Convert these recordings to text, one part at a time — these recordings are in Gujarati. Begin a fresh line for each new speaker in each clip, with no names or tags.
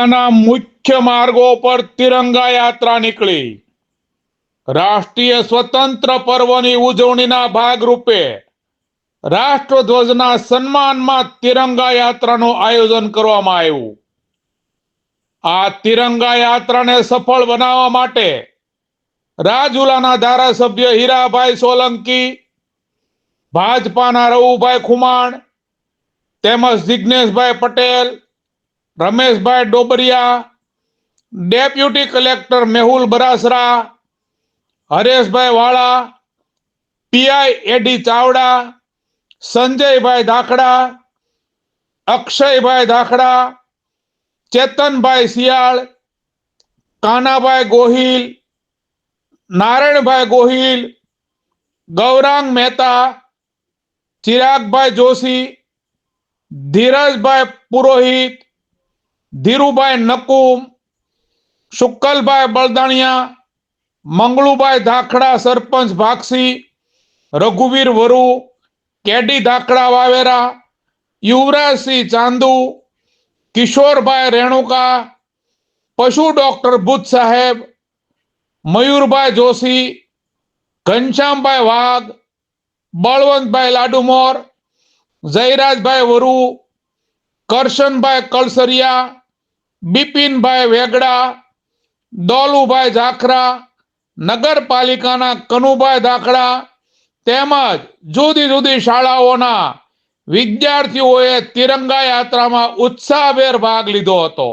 ના મુખ્ય માર્ગો પર તિરંગા યાત્રા નીકળી। રાષ્ટ્રીય સ્વતંત્ર પર્વની ઉજવણીના ભાગરૂપે રાષ્ટ્રધ્વજના સન્માનમાં તિરંગા યાત્રાનું આયોજન કરવામાં આવ્યું। આ તિરંગા યાત્રાને સફળ બનાવવા માટે રાજુલાના ધારાસભ્ય હીરાભાઈ સોલંકી, ભાજપાના રવુભાઈ ખુમાણ તેમજ જિગ્નેશભાઈ પટેલ, રમેશભાઈ ડોબરિયા, ડેપ્યુટી કલેક્ટર મેહુલ બરાસરા, હરેશભાઈ વાળા, પીઆઈ એડી ચાવડા, સંજયભાઈ ધાખડા, અક્ષયભાઈ ધાખડા, ચેતનભાઈ શિયાળ, કાનાભાઈ ગોહિલ, નારાયણભાઈ ગોહિલ, ગૌરાંગ મહેતા, ચિરાગભાઈ જોશી, ધીરજભાઈ પુરોહિત, ધીરુભાઈ નકુમ, શુક્કલભાઈ બળદાણિયા, મંગળુભાઈ ધાખડા સરપંચ ભાગસી, રઘુવીર વરુ, કેડી ધાખડા વાવેરા, યુવરાજસિંહ ચાંદુ, કિશોરભાઈ રેણુકા, પશુ ડોક્ટર બુદ્ધ સાહેબ, મયુરભાઈ જોશી, ઘનશ્યામભાઈ વાઘ, બળવંતભાઈ લાડુમોર, જયરાજભાઈ વરુ, કરશનભાઈ કળસરિયા, બિપિનભાઈ વેગડા, દોલુભાઈ ઝાખરા, નગરપાલિકાના કનુભાઈ ધાખડા તેમજ જુદી જુદી શાળાઓના વિદ્યાર્થીઓએ તિરંગા યાત્રામાં ઉત્સાહભેર ભાગ લીધો હતો।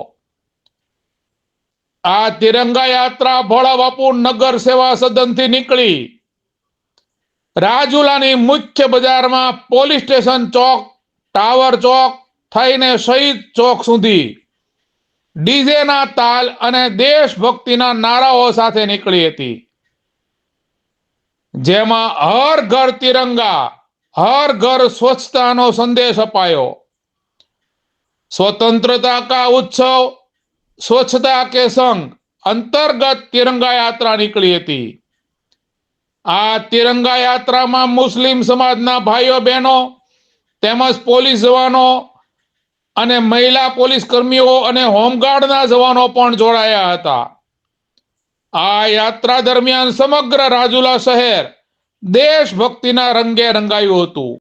આ તિરંગા યાત્રા ભોળાબાપુ નગર સેવા સદનથી નીકળી રાજુલાની મુખ્ય બજારમાં પોલીસ સ્ટેશન ચોક, ટાવર ચોક થઈને શહીદ ચોક સુધી ડીજેના તાલ અને દેશભક્તિના નારાઓ સાથે નીકળી હતી, જેમાં હર ઘર તિરંગા, હર ઘર સ્વચ્છતાનો સંદેશ અપાયો। स्वतंत्रता का उत्सव स्वच्छता के संग अंतर्गत तिरंगा यात्रा निकली थी। आ तिरंगा यात्रा में मुस्लिम समाजना भाईओ बहनों तेमज पोलीस जवानों अने महिला पोलीस कर्मीओ अने होमगार्डना जवानों पण जोड़ाया हता। आ यात्रा दरमियान समग्र રાજુલા शहर देशभक्तिना रंगे रंगायुं हतुं।